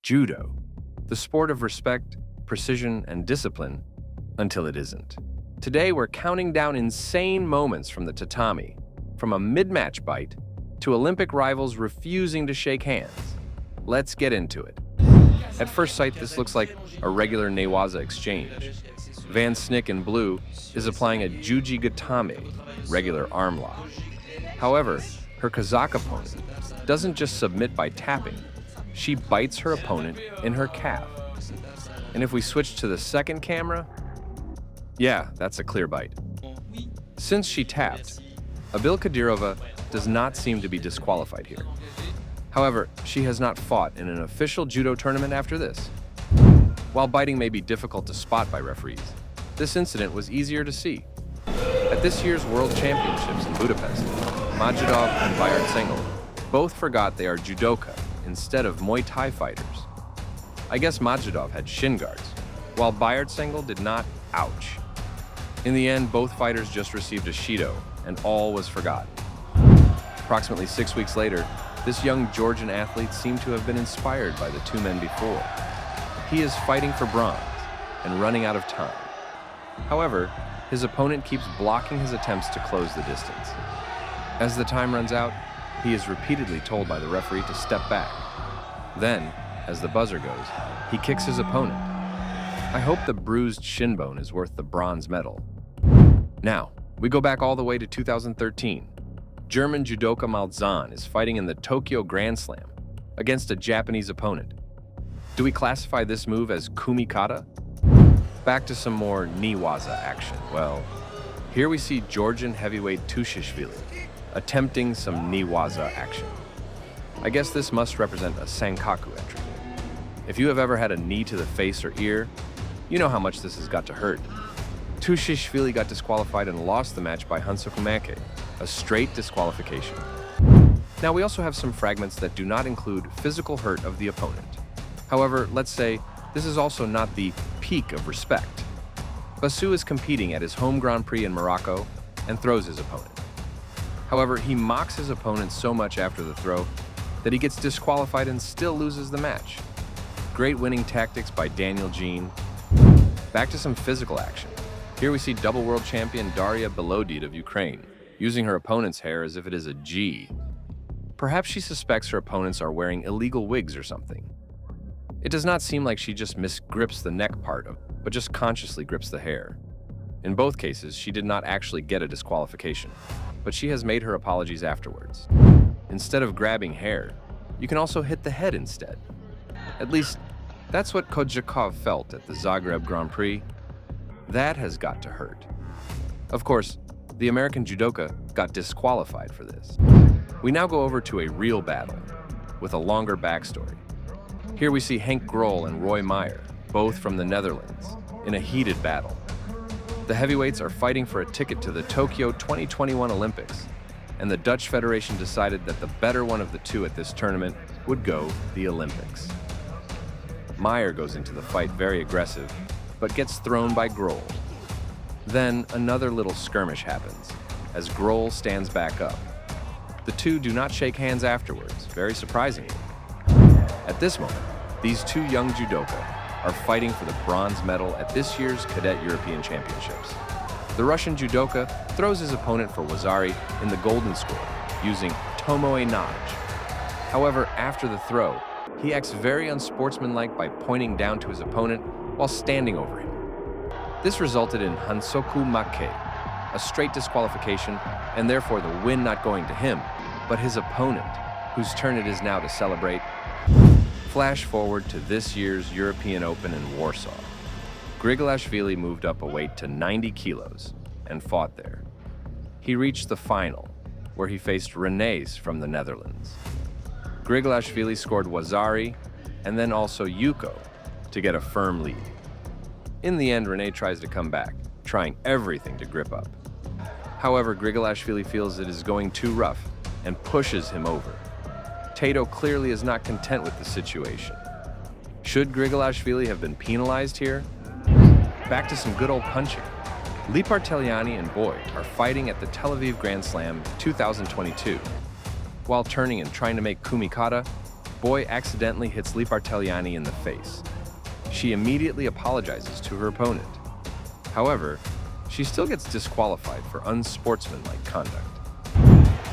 Judo, the sport of respect, precision, and discipline, until it isn't. Today, we're counting down insane moments from the tatami, from a mid-match bite to Olympic rivals refusing to shake hands. Let's get into it. At first sight, this looks like a regular newaza exchange. Snick in blue is applying a juji gatame, regular arm lock. However, her Kazakh opponent doesn't just submit by tapping, she bites her opponent in her calf. And if we switch to the second camera, yeah, that's a clear bite. Since she tapped, Abilkadirova does not seem to be disqualified here. However, she has not fought in an official judo tournament after this. While biting may be difficult to spot by referees, this incident was easier to see. At this year's World Championships in Budapest, Madzhidov and Bayartsengel both forgot they are judoka instead of Muay Thai fighters. I guess Madzhidov had shin guards, while Bayartsengel did not. Ouch. In the end, both fighters just received a shido, and all was forgotten. Approximately 6 weeks later, this young Georgian athlete seemed to have been inspired by the two men before. He is fighting for bronze and running out of time. However, his opponent keeps blocking his attempts to close the distance. As the time runs out, he is repeatedly told by the referee to step back. Then, as the buzzer goes, he kicks his opponent. I hope the bruised shin bone is worth the bronze medal. Now, we go back all the way to 2013. German judoka Malzahn is fighting in the Tokyo Grand Slam against a Japanese opponent. Do we classify this move as kumikata? Back to some more newaza action. Well, here we see Georgian heavyweight Tushishvili attempting some newaza action. I guess this must represent a sankaku entry. If you have ever had a knee to the face or ear, you know how much this has got to hurt. Tushishvili got disqualified and lost the match by hansokumake, a straight disqualification. Now, we also have some fragments that do not include physical hurt of the opponent. However, let's say this is also not the peak of respect. Bassou is competing at his home Grand Prix in Morocco and throws his opponent. However, he mocks his opponent so much after the throw that he gets disqualified and still loses the match. Great winning tactics by Daniel Jean. Back to some physical action. Here we see double world champion Daria Bilodid of Ukraine using her opponent's hair as if it is a G. Perhaps she suspects her opponents are wearing illegal wigs or something. It does not seem like she just misgrips the neck part, but just consciously grips the hair. In both cases, she did not actually get a disqualification, but she has made her apologies afterwards. Instead of grabbing hair, you can also hit the head instead. At least, that's what Kojakov felt at the Zagreb Grand Prix. That has got to hurt. Of course, the American judoka got disqualified for this. We now go over to a real battle, with a longer backstory. Here we see Henk Grol and Meyer, both from the Netherlands, in a heated battle. The heavyweights are fighting for a ticket to the Tokyo 2021 Olympics, and the Dutch Federation decided that the better one of the two at this tournament would go the Olympics. Meyer goes into the fight very aggressive, but gets thrown by Grol. Then another little skirmish happens, as Grol stands back up. The two do not shake hands afterwards, very surprisingly. At this moment, these two young judoka are fighting for the bronze medal at this year's Cadet European Championships. The Russian judoka throws his opponent for wazari in the golden score, using tomoe nage. However, after the throw, he acts very unsportsmanlike by pointing down to his opponent while standing over him. This resulted in hansoku make, a straight disqualification, and therefore the win not going to him, but his opponent, whose turn it is now to celebrate. Flash forward to this year's European Open in Warsaw. Grigalashvili moved up a weight to 90 kilos and fought there. He reached the final, where he faced Riner from the Netherlands. Grigalashvili scored wazari and then also yuko to get a firm lead. In the end, Riner tries to come back, trying everything to grip up. However, Grigalashvili feels it is going too rough and pushes him over. Tato clearly is not content with the situation. Should Grigalashvili have been penalized here? Back to some good old punching. Liparteliani and Boyd are fighting at the Tel Aviv Grand Slam 2022. While turning and trying to make kumikata, boy accidentally hits Liparteliani in the face. She immediately apologizes to her opponent. However, she still gets disqualified for unsportsmanlike conduct.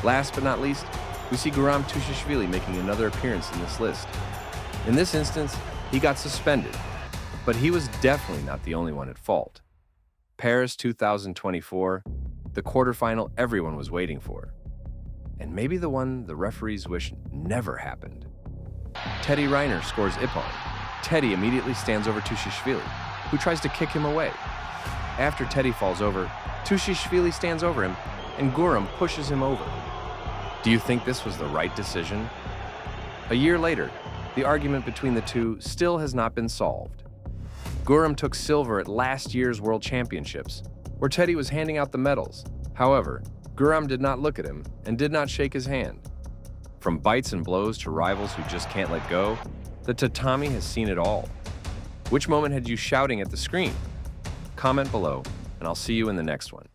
Last but not least, we see Guram Tushishvili making another appearance in this list. In this instance, he got suspended, but he was definitely not the only one at fault. Paris 2024, the quarterfinal everyone was waiting for. And maybe the one the referees wish never happened. Teddy Riner scores Ippon. Teddy immediately stands over Tushishvili, who tries to kick him away. After Teddy falls over, Tushishvili stands over him, and Guram pushes him over. Do you think this was the right decision? A year later, the argument between the two still has not been solved. Guram took silver at last year's World Championships, where Teddy was handing out the medals. However, Guram did not look at him and did not shake his hand. From bites and blows to rivals who just can't let go, the Tatami has seen it all. Which moment had you shouting at the screen? Comment below, and I'll see you in the next one.